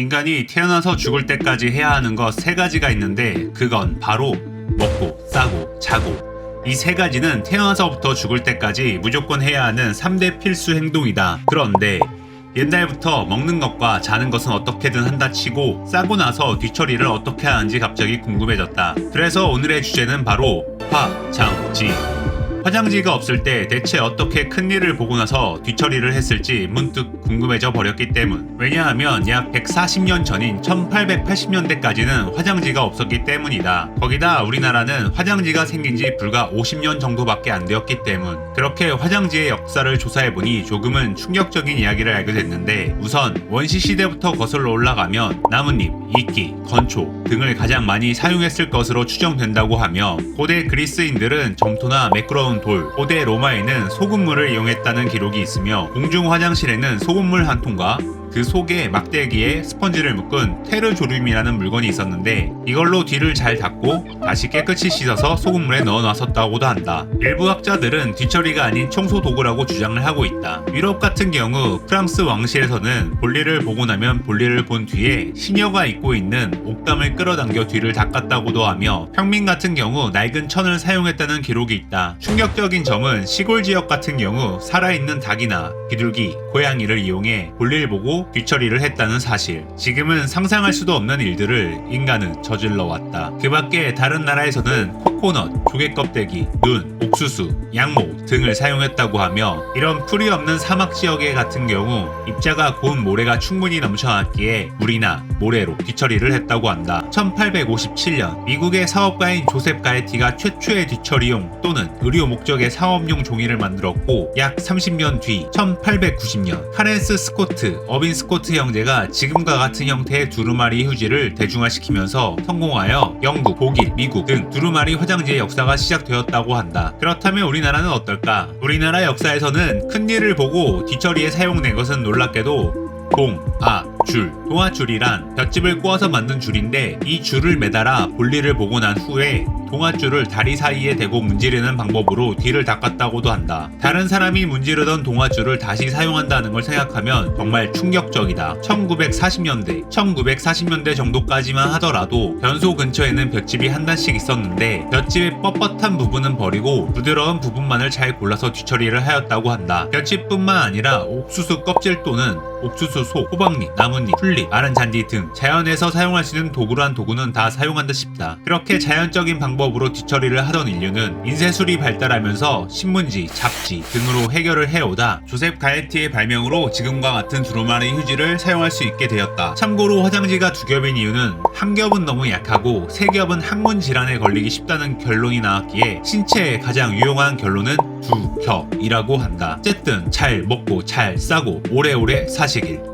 인간이 태어나서 죽을 때까지 해야 하는 것 3가지가 있는데 그건 바로 먹고, 싸고, 자고. 이 3가지는 태어나서부터 죽을 때까지 무조건 해야 하는 3대 필수 행동이다. 그런데 옛날부터 먹는 것과 자는 것은 어떻게든 한다 치고 싸고 나서 뒤처리를 어떻게 하는지 갑자기 궁금해졌다. 그래서 오늘의 주제는 바로 화장지. 화장지가 없을 때 대체 어떻게 큰일을 보고 나서 뒤처리를 했을지 문득 궁금해져 버렸기 때문. 왜냐하면 약 140년 전인 1880년대까지는 화장지가 없었기 때문이다. 거기다 우리나라는 화장지가 생긴 지 불과 50년 정도밖에 안 되었기 때문. 그렇게 화장지의 역사를 조사해보니 조금은 충격적인 이야기를 알게 됐는데, 우선 원시시대부터 거슬러 올라가면 나뭇잎, 이끼, 건초 등을 가장 많이 사용했을 것으로 추정된다고 하며, 고대 그리스인들은 점토나 매끄러운 돌, 고대 로마에는 소금물을 이용했다는 기록이 있으며, 공중 화장실에는 소금물 한 통과 그 속에 막대기에 스펀지를 묶은 테르조륨이라는 물건이 있었는데, 이걸로 뒤를 잘 닦고 다시 깨끗이 씻어서 소금물에 넣어놨었다고도 한다. 일부 학자들은 뒤처리가 아닌 청소 도구라고 주장을 하고 있다. 유럽 같은 경우 프랑스 왕실에서는 볼일을 보고 나면 볼일을 본 뒤에 시녀가 입고 있는 옷감을 끌어당겨 뒤를 닦았다고도 하며, 평민 같은 경우 낡은 천을 사용했다는 기록이 있다. 충격적인 점은 시골 지역 같은 경우 살아있는 닭이나 비둘기, 고양이를 이용해 볼일 보고 뒤처리를 했다는 사실. 지금은 상상할 수도 없는 일들을 인간은 저질러 왔다. 그 밖에 다른 나라에서는 코코넛, 조개 껍데기, 눈, 옥수수, 양모 등을 사용했다고 하며, 이런 풀이 없는 사막 지역에 같은 경우 입자가 고운 모래가 충분히 넘쳐났기에 물이나 모래로 뒤처리를 했다고 한다. 1857년 미국의 사업가인 조셉 가에티가 최초의 뒤처리용 또는 의료 목적의 상업용 종이를 만들었고, 약 30년 뒤 1890년 카렌스 스코트, 어빈 스코트 형제가 지금과 같은 형태의 두루마리 휴지를 대중화시키면서 성공하여 영국, 독일, 미국 등 두루마리 화장지의 역사가 시작되었다고 한다. 그렇다면 우리나라는 어떨까? 우리나라 역사에서는 큰일을 보고 뒤처리에 사용된 것은 놀랍게도 줄. 동아줄이란 볏짚을 꼬아서 만든 줄인데, 이 줄을 매달아 볼일을 보고 난 후에 동아줄을 다리 사이에 대고 문지르는 방법으로 뒤를 닦았다고도 한다. 다른 사람이 문지르던 동아줄을 다시 사용한다는 걸 생각하면 정말 충격적이다. 1940년대 정도까지만 하더라도 변소 근처에는 볏짚이 한 단씩 있었는데, 볏짚의 뻣뻣한 부분은 버리고 부드러운 부분만을 잘 골라서 뒤처리를 하였다고 한다. 볏짚뿐만 아니라 옥수수 껍질 또는 옥수수 속, 호박잎, 나뭇잎, 풀잎, 마른 잔디 등 자연에서 사용할 수 있는 도구란 도구는 다 사용한다 싶다. 그렇게 자연적인 방법으로 뒤처리를 하던 인류는 인쇄술이 발달하면서 신문지, 잡지 등으로 해결을 해오다 조셉 가에티의 발명으로 지금과 같은 두루마리 휴지를 사용할 수 있게 되었다. 참고로 화장지가 2겹인 이유는 한 겹은 너무 약하고 3겹은 항문 질환에 걸리기 쉽다는 결론이 나왔기에 신체에 가장 유용한 결론은 2겹이라고 한다. 어쨌든 잘 먹고 잘 싸고 오래오래 사시길.